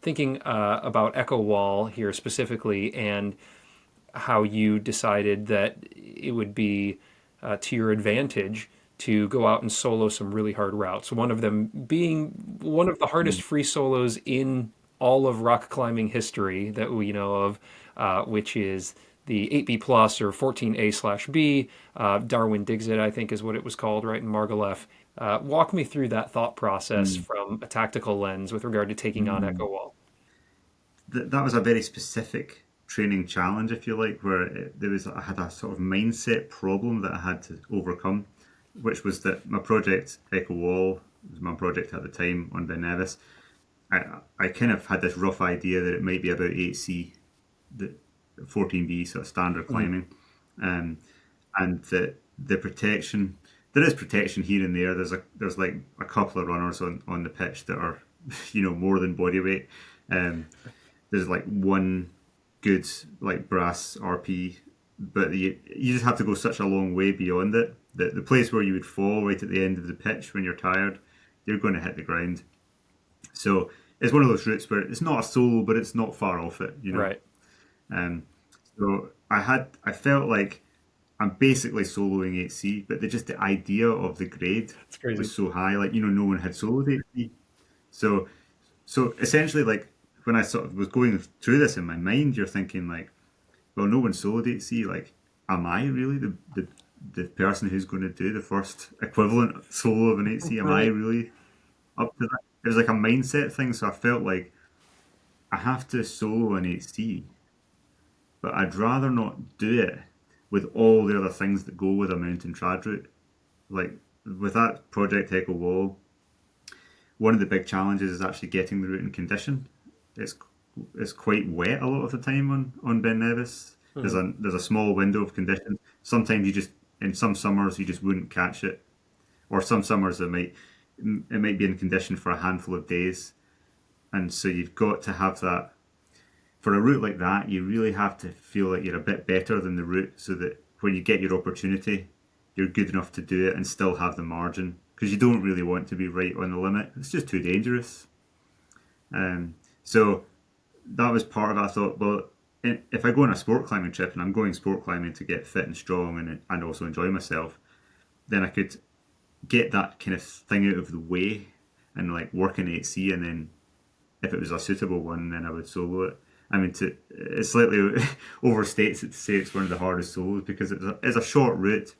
thinking about Echo Wall here specifically, and how you decided that it would be to your advantage to go out and solo some really hard routes. One of them being one of the hardest Mm. free solos in all of rock climbing history that we know of, which is the 8B plus or 14A/B. Darwin Digs It, I think, is what it was called, right in Margalef. Walk me through that thought process Mm. from a tactical lens with regard to taking on Mm. Echo Wall. That was a very specific training challenge, if you like, where I had a sort of mindset problem that I had to overcome, which was that my project Echo Wall was my project at the time on Ben Nevis. I kind of had this rough idea that it might be about 8C, the 14B, sort of standard Mm. climbing, um, and that the protection, there is protection here and there. There's like a couple of runners on the pitch that are more than body weight. Um, there's like one good like brass RP, but you just have to go such a long way beyond it that the place where you would fall right at the end of the pitch when you're tired, you're going to hit the ground. So it's one of those routes where it's not a solo, but it's not far off it. Right. Um, so I felt like I'm basically soloing 8C, but just the idea of the grade It's crazy. was so high, like no one had soloed 8C. So so essentially, like when I sort of was going through this in my mind, you're thinking like, well, no one soloed 8C. Like, am I really the person who's going to do the first equivalent solo of an 8C? Am I Right. really up to that? It was like a mindset thing. So I felt like I have to solo an 8C, but I'd rather not do it with all the other things that go with a mountain trad route. Like with that project Echo Wall, one of the big challenges is actually getting the route in condition. It's it's quite wet a lot of the time on Ben Nevis. Mhm. There's a small window of conditions. Sometimes you just in some summers you just wouldn't catch it, or some summers it might be in condition for a handful of days, and so you've got to have that for a route like that. You really have to feel like you're a bit better than the route, so that when you get your opportunity, you're good enough to do it and still have the margin. Because you don't really want to be right on the limit. It's just too dangerous. So that was part of it. I thought, well, if I go on a sport climbing trip and I'm going sport climbing to get fit and strong and also enjoy myself, then I could get that kind of thing out of the way and like work in 8C, and then if it was a suitable one, then I would solo it. I mean, it slightly overstates it to say it's one of the hardest solos because it's a short route.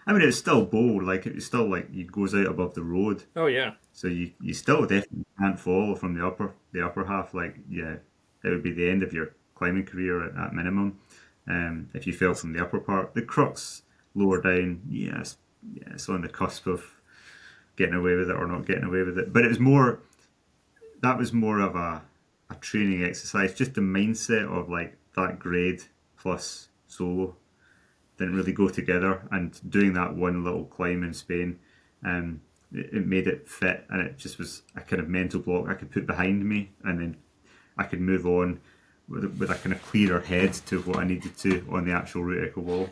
I mean, it's still bold, like it's still like it goes out above the road, Oh yeah. so you still definitely can't fall from the upper half. Like yeah, it would be the end of your climbing career at minimum. If you fell from the upper part, the crux lower down, yes, yeah, it's on the cusp of getting away with it or not getting away with it. But it was more that was more of a training exercise, just the mindset of like that grade plus solo didn't really go together. And doing that one little climb in Spain, it made it fit, and it just was a kind of mental block I could put behind me, and then I could move on with a kind of clearer head to what I needed to on the actual route Echo Wall.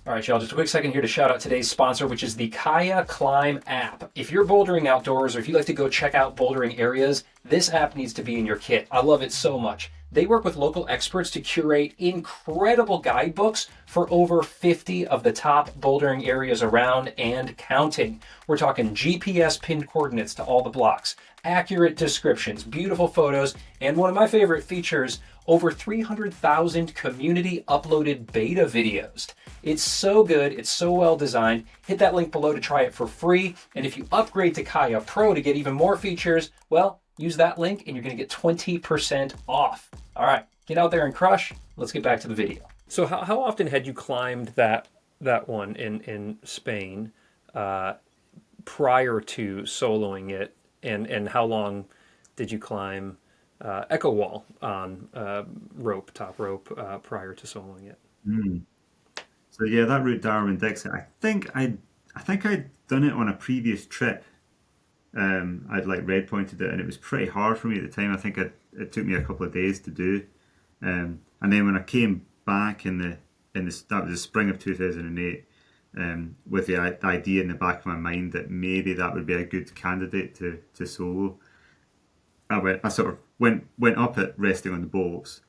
All right, y'all, just a quick second here to shout out today's sponsor, which is the Kaya Climb app. If you're bouldering outdoors or if you like to go check out bouldering areas, this app needs to be in your kit. I love it so much. They work with local experts to curate incredible guidebooks for over 50 of the top bouldering areas around and counting. We're talking GPS pinned coordinates to all the blocks, accurate descriptions, beautiful photos, and one of my favorite features, over 300,000 community uploaded beta videos. It's so good, it's so well designed. Hit that link below to try it for free. And if you upgrade to Kaya Pro to get even more features, well, use that link and you're going to get 20% off. All right, get out there and crush. Let's get back to the video. So how often had you climbed that one in Spain prior to soloing it, and how long did you climb Echo Wall on top rope prior to soloing it? Mm. So yeah, that route Darwin Dixon. I think I'd done it on a previous trip. I'd like red pointed it, and it was pretty hard for me at the time. I think it took me a couple of days to do. And then when I came back in the that was the spring of 2008, with the idea in the back of my mind that maybe that would be a good candidate to solo. I sort of went up it resting on the bolts,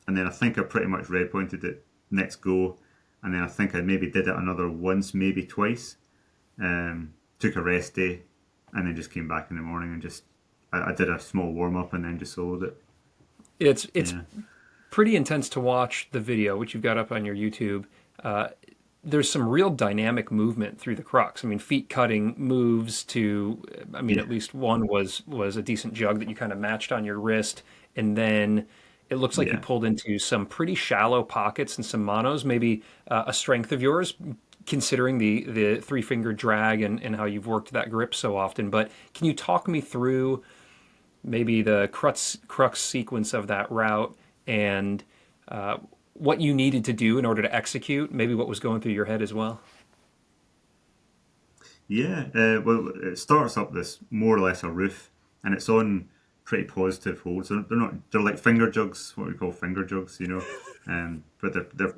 and then I think I pretty much red pointed it next go, and then I think I maybe did it another once, maybe twice. Took a rest day, and then just came back in the morning and just I did a small warm up and then just soloed it. It's Yeah, pretty intense to watch the video, which you've got up on your YouTube. There's some real dynamic movement through the crux. I mean, feet cutting moves to, I mean, yeah, at least one was a decent jug that you kind of matched on your wrist, and then it looks like you yeah, pulled into some pretty shallow pockets and some monos, maybe a strength of yours, considering the three finger drag and how you've worked that grip so often. But can you talk me through maybe the crux sequence of that route and uh, what you needed to do in order to execute, maybe what was going through your head as well? yeah. Well, it starts up this more or less a roof, and it's on pretty positive holds. They're not. They're like finger jugs, what we call finger jugs, you know. But they're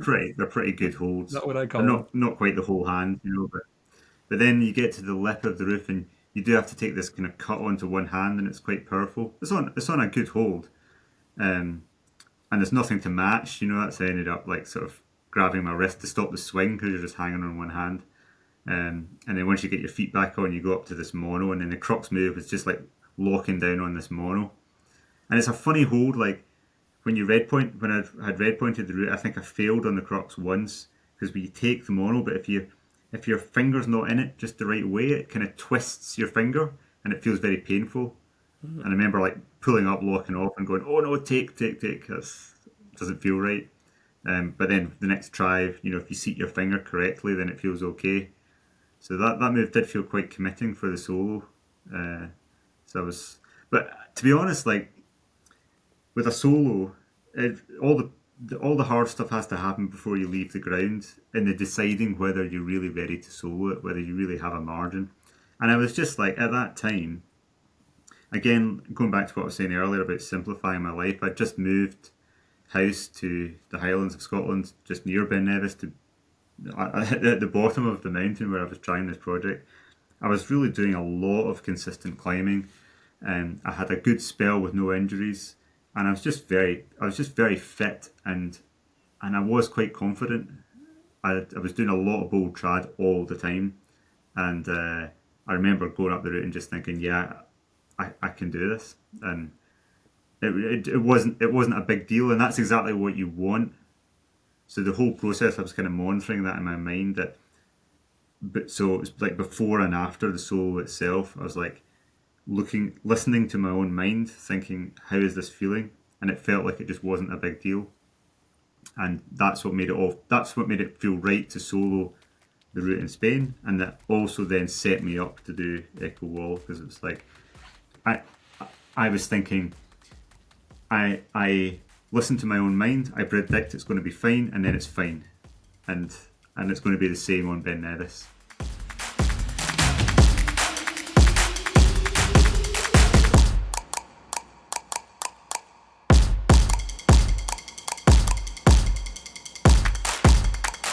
pretty good holds. Not what I They're call them. not quite the whole hand, you know. But then you get to the lip of the roof, and you do have to take this kind of cut onto one hand, and it's quite powerful. It's on a good hold, um, and there's nothing to match. You know, that's ended up like sort of grabbing my wrist to stop the swing because you're just hanging on one hand. And then once you get your feet back on, you go up to this mono, and then the crux move is just like locking down on this mono. And it's a funny hold, like when I had red pointed the route, I think I failed on the crux once because when you take the mono, but if your finger's not in it just the right way, it kind of twists your finger and it feels very painful. And I remember like pulling up, locking off, and going, "Oh no, take! That doesn't feel right." But then the next try, you know, if you seat your finger correctly, then it feels okay. So that move did feel quite committing for the solo. Uh, so I was, but to be honest, like with a solo, all the hard stuff has to happen before you leave the ground, in the deciding whether you're really ready to solo it, whether you really have a margin. And I was just like at that time, again going back to what I was saying earlier about simplifying my life. I just moved house to the Highlands of Scotland, just near Ben Nevis, to at the bottom of the mountain where I was trying this project. I was really doing a lot of consistent climbing, and I had a good spell with no injuries, and I was just very fit, and I was quite confident. I was doing a lot of bold trad all the time, and I remember going up the route and just thinking, yeah, I can do this, and it wasn't a big deal, and that's exactly what you want. So the whole process, I was kind of monitoring that in my mind. But so it was like before and after the solo itself, I was like listening to my own mind, thinking, how is this feeling? And it felt like it just wasn't a big deal, and that's what made it off. That's what made it feel right to solo the route in Spain, and that also then set me up to do Echo Wall, because it was like I I was thinking, I listen to my own mind. I predict it's going to be fine, and then it's fine, and it's going to be the same on Ben Nevis.